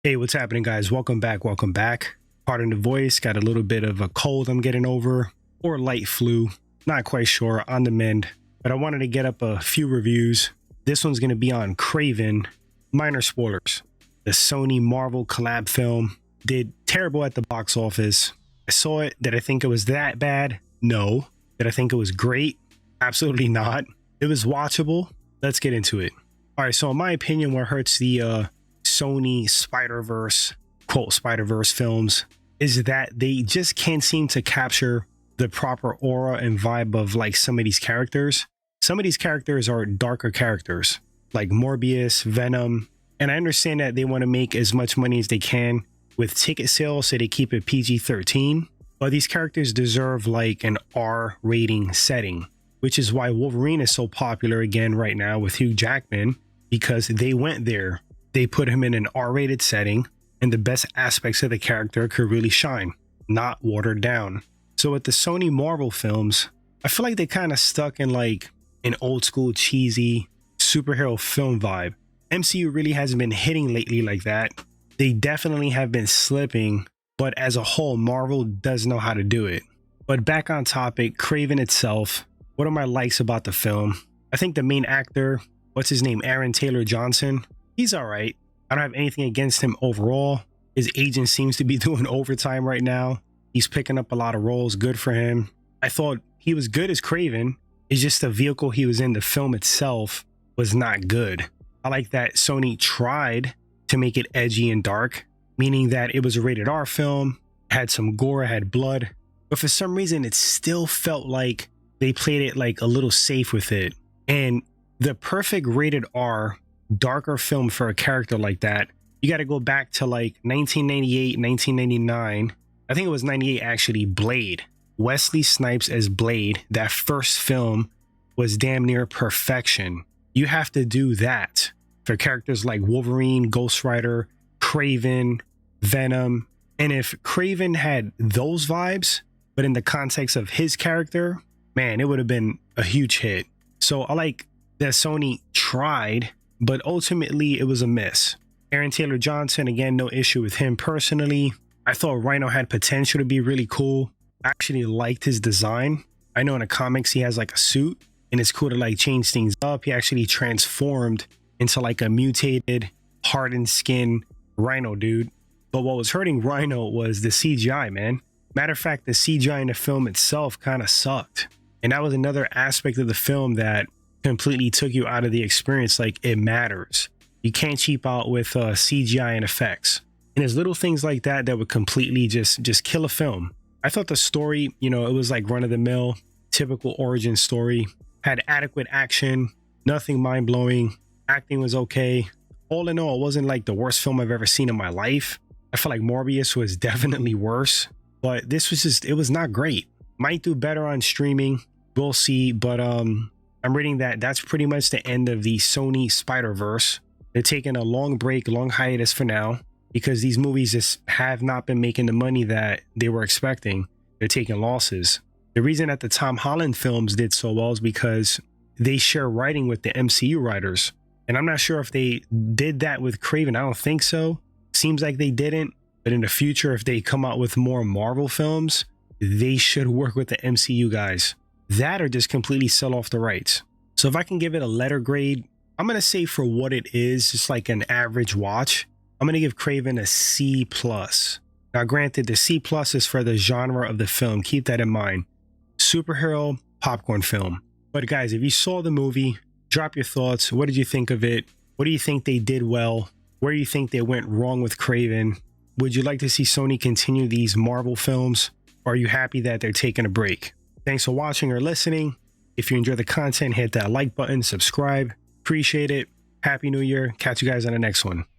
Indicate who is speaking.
Speaker 1: Hey, what's happening, guys? Welcome back. Welcome back. Pardon the voice. Got a little bit of a cold I'm getting over, or light flu. Not quite sure. On the mend. But I wanted to get up a few reviews. This one's going to be on Kraven. Minor spoilers. The Sony Marvel collab film did terrible at the box office. I saw it. Did I think it was that bad? No. Did I think it was great? Absolutely not. It was watchable. Let's get into it. All right. So in my opinion, what hurts the Sony Spider-Verse, quote, Spider-Verse films is that they just can't seem to capture the proper aura and vibe of like some of these characters. Some of these characters are darker characters like Morbius, Venom, and I understand that they want to make as much money as they can with ticket sales, so they keep it PG-13, but these characters deserve like an R rating setting, which is why Wolverine is so popular again right now with Hugh Jackman, because they went there. They put him in an R-rated setting, and the best aspects of the character could really shine, not watered down. So with the Sony Marvel films, I feel like they kind of stuck in like an old school cheesy superhero film vibe. MCU really hasn't been hitting lately like that. They definitely have been slipping, but as a whole, Marvel does know how to do it. But back on topic, Kraven itself, what are my likes about the film? I think the main actor, what's his name, Aaron Taylor Johnson, he's all right. I don't have anything against him overall. His agent seems to be doing overtime right now. He's picking up a lot of roles. Good for him. I thought he was good as Kraven. It's just the vehicle he was in, the film itself, was not good. I like that Sony tried to make it edgy and dark, meaning that it was a rated R film, had some gore, had blood, but for some reason it still felt like they played it like a little safe with it. And the perfect rated R darker film for a character like that, you got to go back to like 1998, 1999. I think it was 98 actually. Blade. Wesley Snipes as Blade. That first film was damn near perfection. You have to do that for characters like Wolverine, Ghost Rider, Kraven, Venom. And if Kraven had those vibes, but in the context of his character, man, it would have been a huge hit. So I like that Sony tried, but ultimately it was a miss. Aaron Taylor Johnson, again, no issue with him personally. I thought Rhino had potential to be really cool. I actually liked his design. I know in the comics he has like a suit, and it's cool to like change things up. He actually transformed into like a mutated, hardened skin Rhino dude. But what was hurting Rhino was the CGI, man. Matter of fact, the CGI in the film itself kind of sucked. And that was another aspect of the film that completely took you out of the experience. Like, it matters. You can't cheap out with CGI and effects. And there's little things like that that would completely just kill a film. I thought the story, you know, it was like run-of-the-mill, typical origin story. Had adequate action, nothing mind-blowing. Acting was okay. All in all, it wasn't like the worst film I've ever seen in my life. I feel like Morbius was definitely worse, but this was just, it was not great. Might do better on streaming. We'll see, but I'm reading that that's pretty much the end of the Sony Spider-Verse. They're taking a long break, long hiatus for now, because these movies just have not been making the money that they were expecting. They're taking losses. The reason that the Tom Holland films did so well is because they share writing with the MCU writers. And I'm not sure if they did that with Kraven. I don't think so. Seems like they didn't. But in the future, if they come out with more Marvel films, they should work with the MCU guys. That or just completely sell off the rights. So if I can give it a letter grade, I'm going to say for what it is, just like an average watch, I'm going to give Kraven a C+. Now, granted, the C+ is for the genre of the film. Keep that in mind. Superhero popcorn film. But guys, if you saw the movie, drop your thoughts. What did you think of it? What do you think they did well? Where do you think they went wrong with Kraven? Would you like to see Sony continue these Marvel films? Or are you happy that they're taking a break? Thanks for watching or listening. If you enjoy the content, hit that like button, subscribe. Appreciate it. Happy New Year. Catch you guys on the next one.